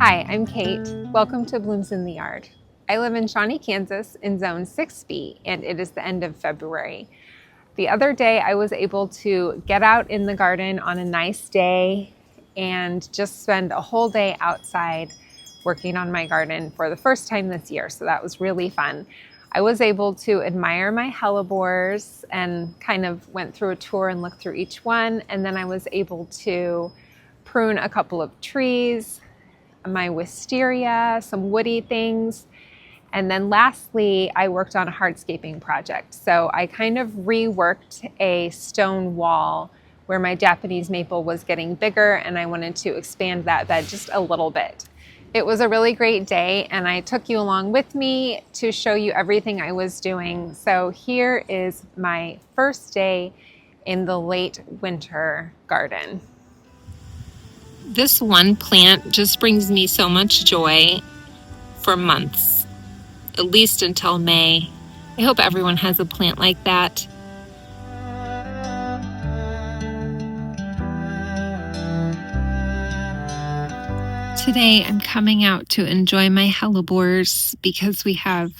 Hi, I'm Kate. Welcome to Blooms in the Yard. I live in Shawnee, Kansas in Zone 6B, and it is the end of February. The other day, I was able to get out in the garden on a nice day and just spend a whole day outside working on my garden for the first time this year, so that was really fun. I was able to admire my hellebores and kind of went through a tour and looked through each one, and then I was able to prune a couple of trees, my wisteria, some woody things. And then lastly, I worked on a hardscaping project. So I kind of reworked a stone wall where my Japanese maple was getting bigger, and I wanted to expand that bed just a little bit. It was a really great day, and I took you along with me to show you everything I was doing. So here is my first day in the late winter garden. This one plant just brings me so much joy for months, at least until May. I hope everyone has a plant like that. Today I'm coming out to enjoy my hellebores because we have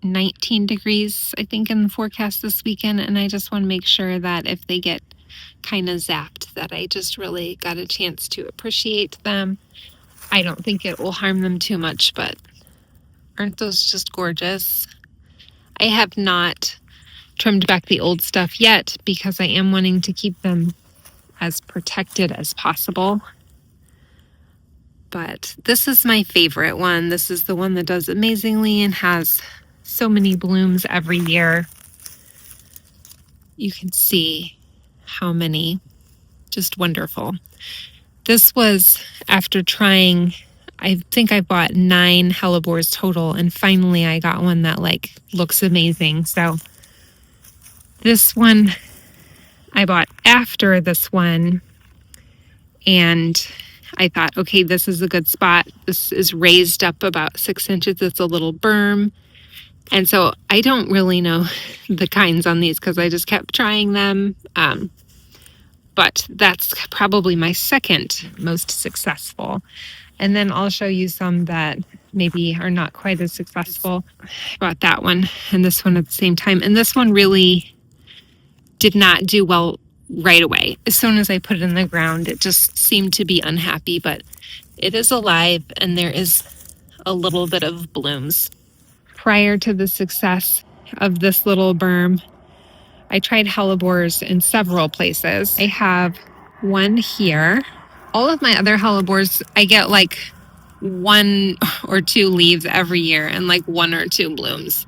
19 degrees, I think, in the forecast this weekend, and I just want to make sure that if they get kind of zapped, that I just really got a chance to appreciate them. I don't think it will harm them too much, but aren't those just gorgeous? I have not trimmed back the old stuff yet because I am wanting to keep them as protected as possible. But this is my favorite one. This is the one that does amazingly and has so many blooms every year. You can see how many. Just wonderful. This was after trying, I think I bought 9 hellebores total, and finally I got one that looks amazing. So this one I bought after this one, and I thought, okay, this is a good spot. This is raised up about 6 inches. It's a little berm. And so I don't really know the kinds on these because I just kept trying them. But that's probably my second most successful. And then I'll show you some that maybe are not quite as successful. I bought that one and this one at the same time. And this one really did not do well right away. As soon as I put it in the ground, it just seemed to be unhappy, but it is alive and there is a little bit of blooms. Prior to the success of this little berm, I tried hellebores in several places. I have one here. All of my other hellebores, I get 1 or 2 leaves every year and 1 or 2 blooms.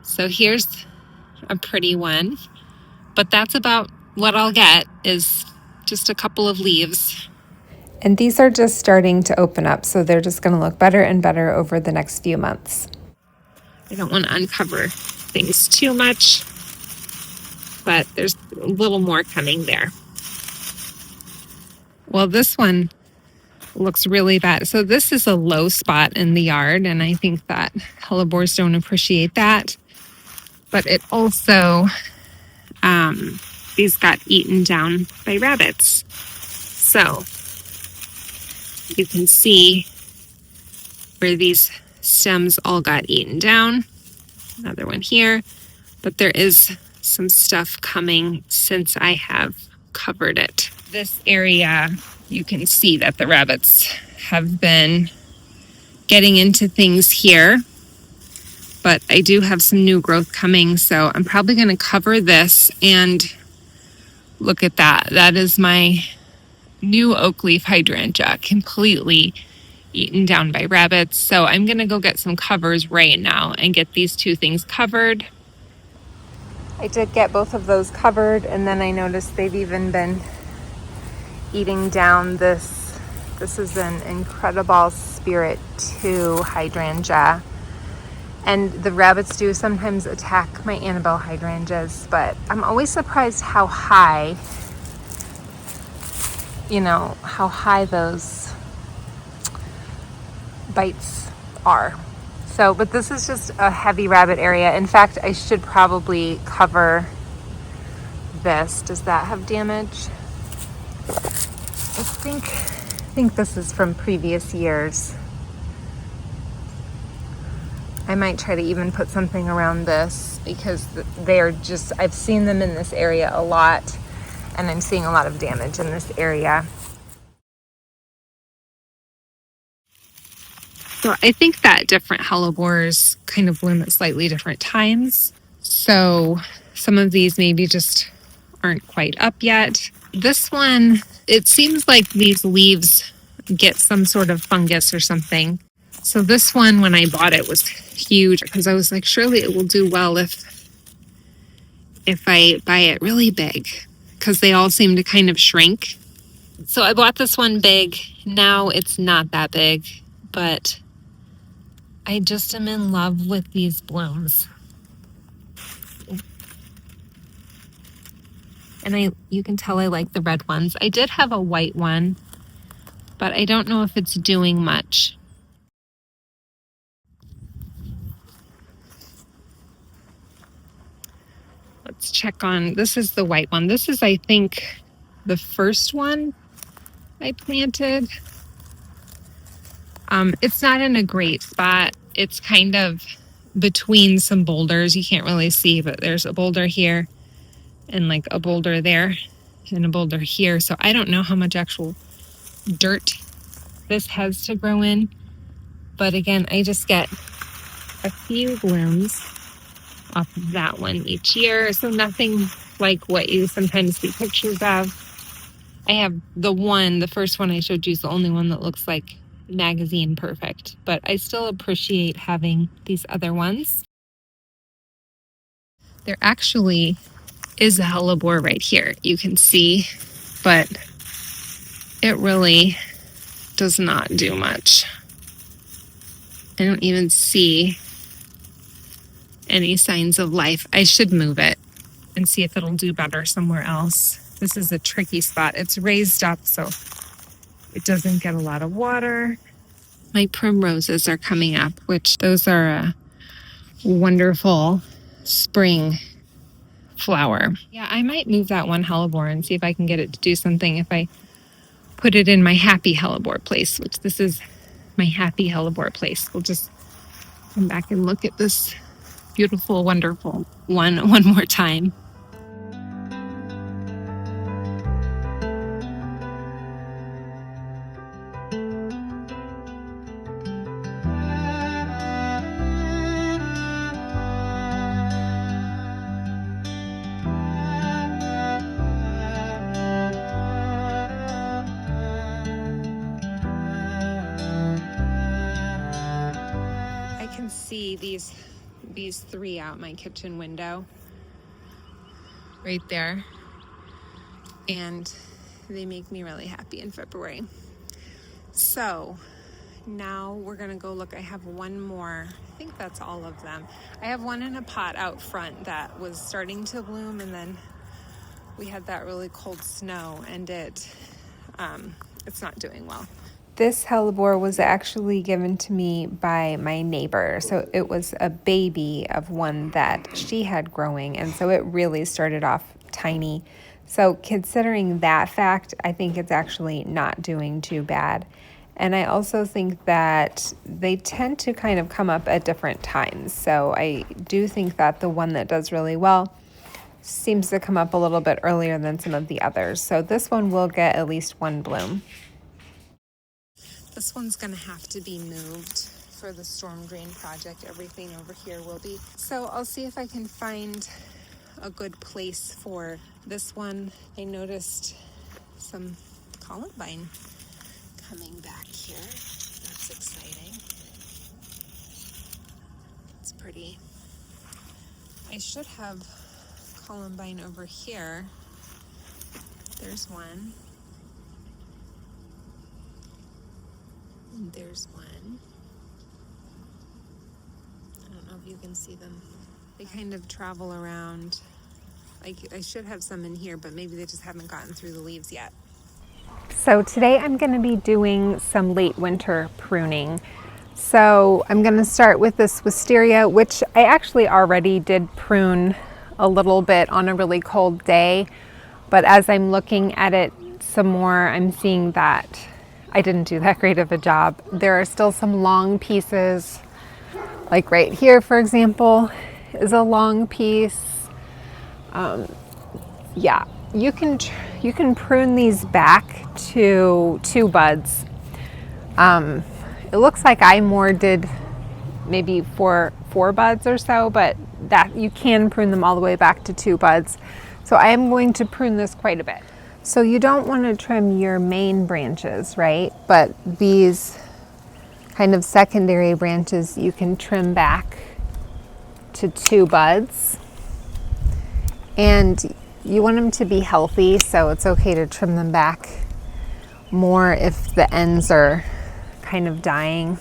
So here's a pretty one, but that's about what I'll get, is just a couple of leaves. And these are just starting to open up, so they're just going to look better and better over the next few months. I don't want to uncover things too much, but there's a little more coming there. Well, this one looks really bad. So this is a low spot in the yard, and I think that hellebores don't appreciate that. But it also, these got eaten down by rabbits. So you can see where these stems all got eaten down. Another one here, but there is some stuff coming since I have covered it. This area, you can see that the rabbits have been getting into things here, but I do have some new growth coming, so I'm probably going to cover this. And look at that. That is my new oak leaf hydrangea, completely eaten down by rabbits. So I'm going to go get some covers right now and get these 2 things covered. I did get both of those covered, and then I noticed they've even been eating down this. This is an Kindred Spirit 2 hydrangea. And the rabbits do sometimes attack my Annabelle hydrangeas, but I'm always surprised how high, how high those bites are. So, but this is just a heavy rabbit area. In fact, I should probably cover this. Does that have damage? I think think this is from previous years. I might try to even put something around this because they're just, I've seen them in this area a lot, and I'm seeing a lot of damage in this area. So I think that different hellebores kind of bloom at slightly different times. So some of these maybe just aren't quite up yet. This one, it seems like these leaves get some sort of fungus or something. So this one, when I bought it, was huge because I was like, surely it will do well if I buy it really big, because they all seem to kind of shrink. So I bought this one big. Now it's not that big, but I just am in love with these blooms. And you can tell I like the red ones. I did have a white one, but I don't know if it's doing much. Let's check on, this is the white one. This is, I think, the first one I planted. It's not in a great spot. It's kind of between some boulders. You can't really see, but there's a boulder here and like a boulder there and a boulder here. So I don't know how much actual dirt this has to grow in. But again, I just get a few blooms off of that one each year. So nothing like what you sometimes see pictures of. I have the first one I showed you is the only one that looks like magazine perfect, but I still appreciate having these other ones. There actually is a hellebore right here, you can see, but it really does not do much. I don't even see any signs of life. I should move it and see if it'll do better somewhere else. This is a tricky spot. It's raised up, so it doesn't get a lot of water. My primroses are coming up, which those are a wonderful spring flower. Yeah, I might move that one hellebore and see if I can get it to do something if I put it in my happy hellebore place, which this is my happy hellebore place. We'll just come back and look at this beautiful, wonderful one more time. See these three out my kitchen window right there, and they make me really happy in February. So now we're gonna go look. I have one more. I think that's all of them. I have one in a pot out front that was starting to bloom, and then we had that really cold snow, and it's not doing well. This hellebore was actually given to me by my neighbor. So it was a baby of one that she had growing. And so it really started off tiny. So considering that fact, I think it's actually not doing too bad. And I also think that they tend to kind of come up at different times. So I do think that the one that does really well seems to come up a little bit earlier than some of the others. So this one will get at least one bloom. This one's gonna have to be moved for the storm drain project. Everything over here will be. So I'll see if I can find a good place for this one. I noticed some columbine coming back here. That's exciting. It's pretty. I should have columbine over here. There's one. And there's one. I don't know if you can see them. They kind of travel around. I should have some in here, but maybe they just haven't gotten through the leaves yet. So today I'm going to be doing some late winter pruning. So I'm going to start with this wisteria, which I actually already did prune a little bit on a really cold day. But as I'm looking at it some more, I'm seeing that I didn't do that great of a job. There are still some long pieces, like right here, for example, is a long piece. Yeah, you can prune these back to 2 buds. It looks like I more did maybe four buds or so, but that you can prune them all the way back to 2 buds. So I am going to prune this quite a bit. So you don't want to trim your main branches, right? But these kind of secondary branches you can trim back to 2 buds. And you want them to be healthy, so it's okay to trim them back more if the ends are kind of dying.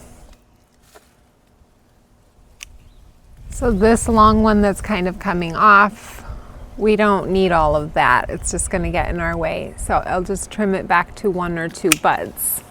So this long one that's kind of coming off, we don't need all of that. It's just going to get in our way. So I'll just trim it back to 1 or 2 buds.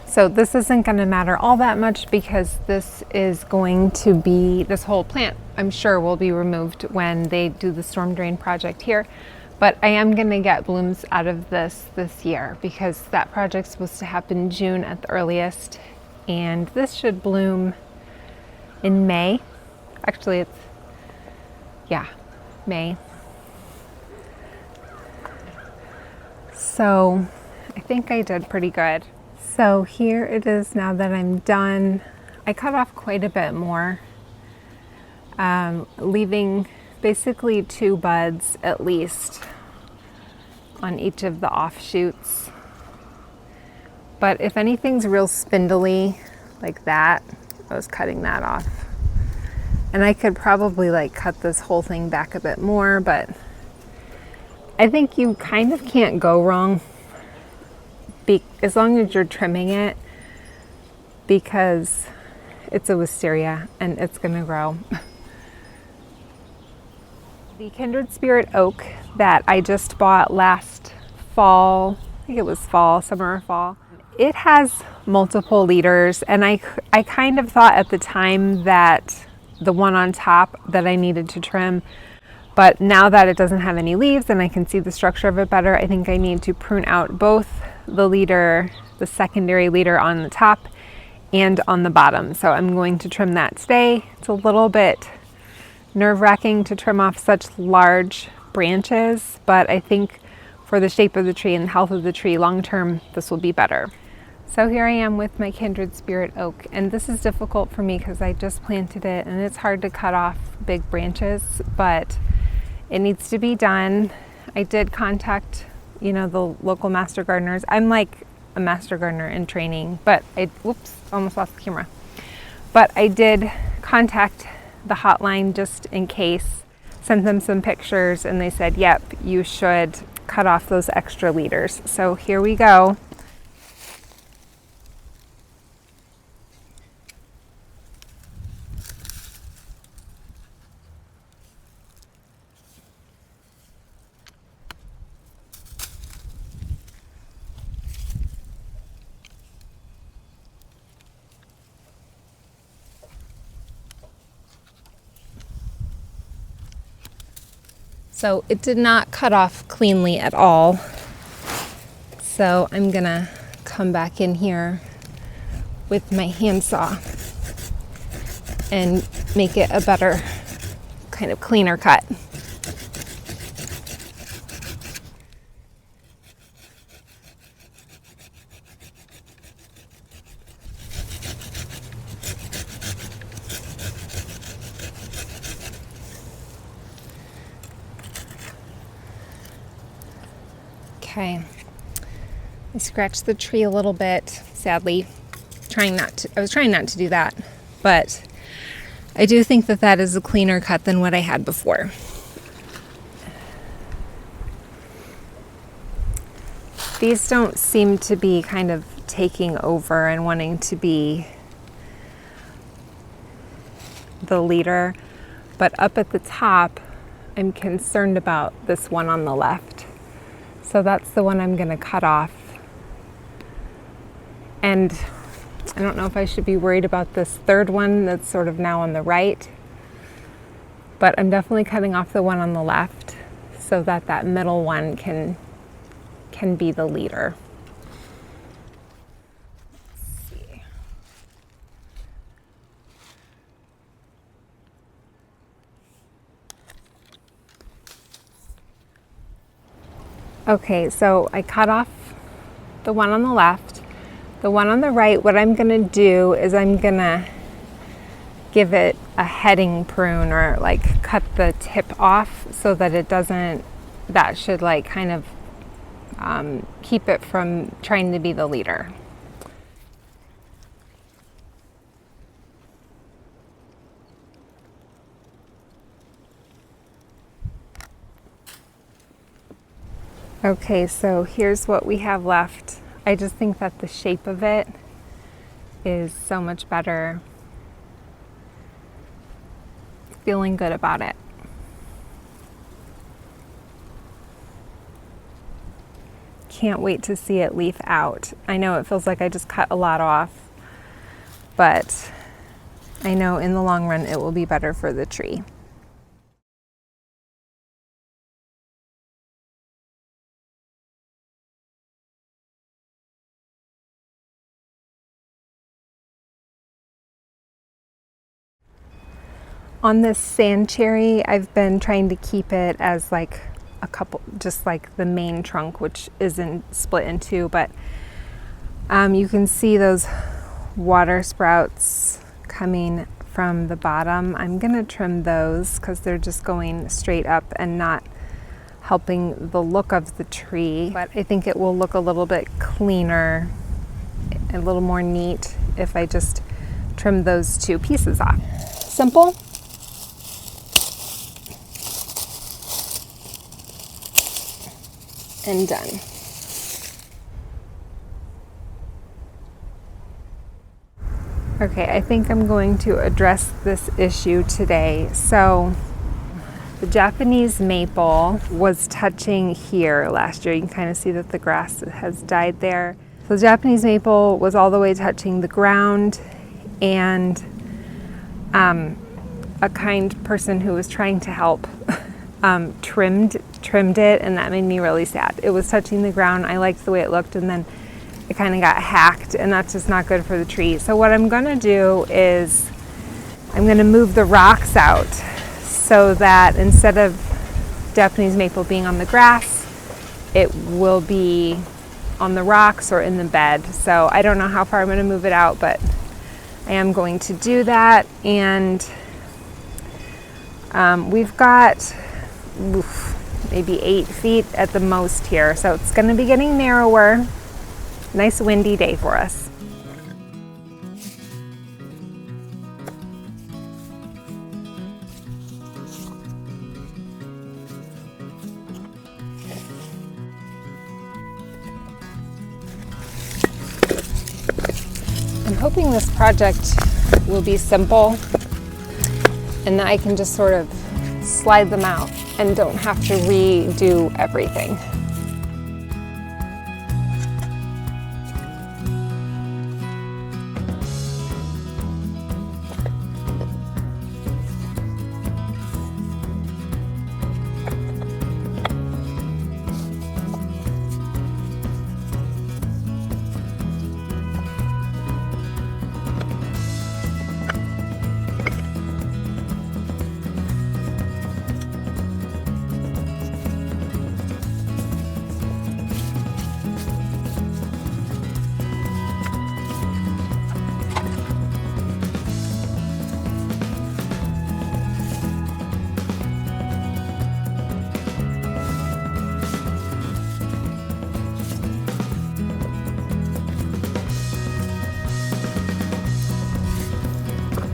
So this isn't going to matter all that much because this is going to be, this whole plant, I'm sure, will be removed when they do the storm drain project here. But I am going to get blooms out of this year because that project's supposed to happen June at the earliest. And this should bloom in May. Actually, it's, yeah, May. So I think I did pretty good. So here it is now that I'm done. I cut off quite a bit more, leaving basically 2 buds at least on each of the offshoots. But if anything's real spindly like that, I was cutting that off. And I could probably like cut this whole thing back a bit more, but I think you kind of can't go wrong as long as you're trimming it, because it's a wisteria and it's gonna grow. The Kindred Spirit oak that I just bought last fall, I think it was fall, summer or fall, it has multiple leaders, and I kind of thought at the time that the one on top that I needed to trim, but now that it doesn't have any leaves and I can see the structure of it better, I think I need to prune out both the leader, the secondary leader on the top and on the bottom. So I'm going to trim that today. It's a little bit nerve-wracking to trim off such large branches, but I think for the shape of the tree and the health of the tree long term, this will be better. So here I am with my Kindred Spirit oak, and this is difficult for me because I just planted it and it's hard to cut off big branches, but it needs to be done. I did contact, you know, the local master gardeners. I'm like a master gardener in training, but whoops, almost lost the camera. But I did contact the hotline just in case, sent them some pictures, and they said, yep, you should cut off those extra leaders. So here we go. So it did not cut off cleanly at all. So I'm gonna come back in here with my handsaw and make it a better, kind of cleaner cut. Okay, I scratched the tree a little bit, sadly. I was trying not to do that, but I do think that that is a cleaner cut than what I had before. These don't seem to be kind of taking over and wanting to be the leader, but up at the top, I'm concerned about this one on the left. So that's the one I'm going to cut off. And I don't know if I should be worried about this third one that's sort of now on the right, but I'm definitely cutting off the one on the left so that that middle one can be the leader. Let's see. Okay, so I cut off the one on the left. The one on the right, what I'm going to do is I'm going to give it a heading prune, or like cut the tip off so that it doesn't, that should like kind of keep it from trying to be the leader. Okay, so here's what we have left. I just think that the shape of it is so much better. Feeling good about it. Can't wait to see it leaf out. I know it feels like I just cut a lot off, but I know in the long run it will be better for the tree. On this sand cherry, I've been trying to keep it as like a couple, just like the main trunk, which isn't split in two, but you can see those water sprouts coming from the bottom. I'm gonna trim those because they're just going straight up and not helping the look of the tree, but I think it will look a little bit cleaner, a little more neat if I just trim those two pieces off. Simple. And done. Okay, I think I'm going to address this issue today. So the Japanese maple was touching here last year. You can kind of see that the grass has died there. So the Japanese maple was all the way touching the ground, and a kind person who was trying to help trimmed it, and that made me really sad. It was touching the ground. I liked the way it looked, and then it kind of got hacked, and that's just not good for the tree. So what I'm going to do is I'm going to move the rocks out so that instead of Japanese maple being on the grass, it will be on the rocks or in the bed. So I don't know how far I'm going to move it out, but I am going to do that. And we've got maybe 8 feet at the most here, so it's going to be getting narrower. Nice windy day for us. I'm hoping this project will be simple and that I can just sort of slide them out and don't have to redo everything.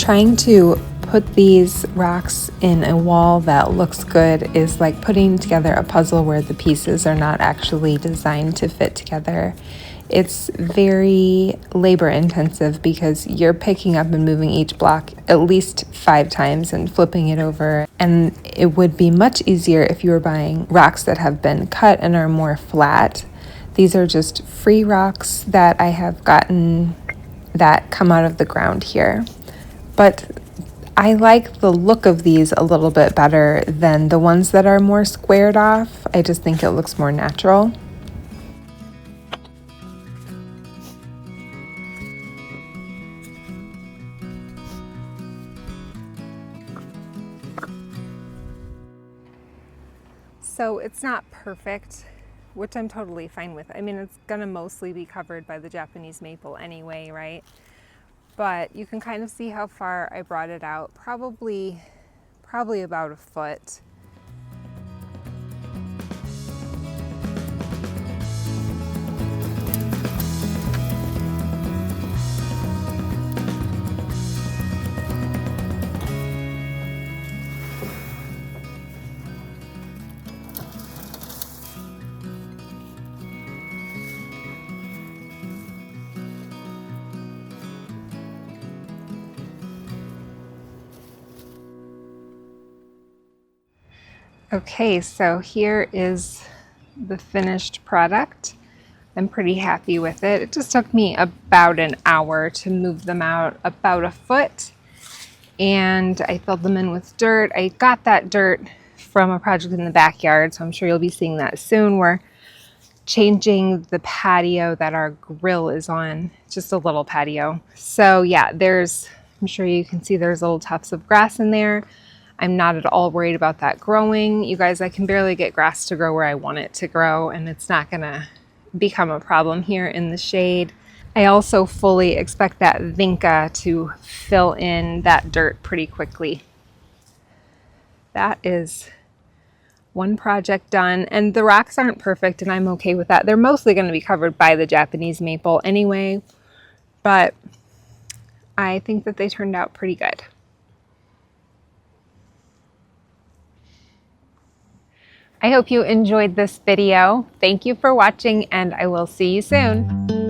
Trying to put these rocks in a wall that looks good is like putting together a puzzle where the pieces are not actually designed to fit together. It's very labor intensive because you're picking up and moving each block at least 5 times and flipping it over. And it would be much easier if you were buying rocks that have been cut and are more flat. These are just free rocks that I have gotten that come out of the ground here. But I like the look of these a little bit better than the ones that are more squared off. I just think it looks more natural. So it's not perfect, which I'm totally fine with. I mean, it's gonna mostly be covered by the Japanese maple anyway, right? But you can kind of see how far I brought it out, probably about a foot. Okay, so here is the finished product. I'm pretty happy with it. It just took me about an hour to move them out about a foot, and I filled them in with dirt. I got that dirt from a project in the backyard, so I'm sure you'll be seeing that soon. We're changing the patio that our grill is on, just a little patio. So yeah, I'm sure you can see there's little tufts of grass in there. I'm not at all worried about that growing. You guys, I can barely get grass to grow where I want it to grow, and it's not gonna become a problem here in the shade. I also fully expect that vinca to fill in that dirt pretty quickly. That is one project done, and the rocks aren't perfect, and I'm okay with that. They're mostly going to be covered by the Japanese maple anyway, but I think that they turned out pretty good. I hope you enjoyed this video. Thank you for watching, and I will see you soon.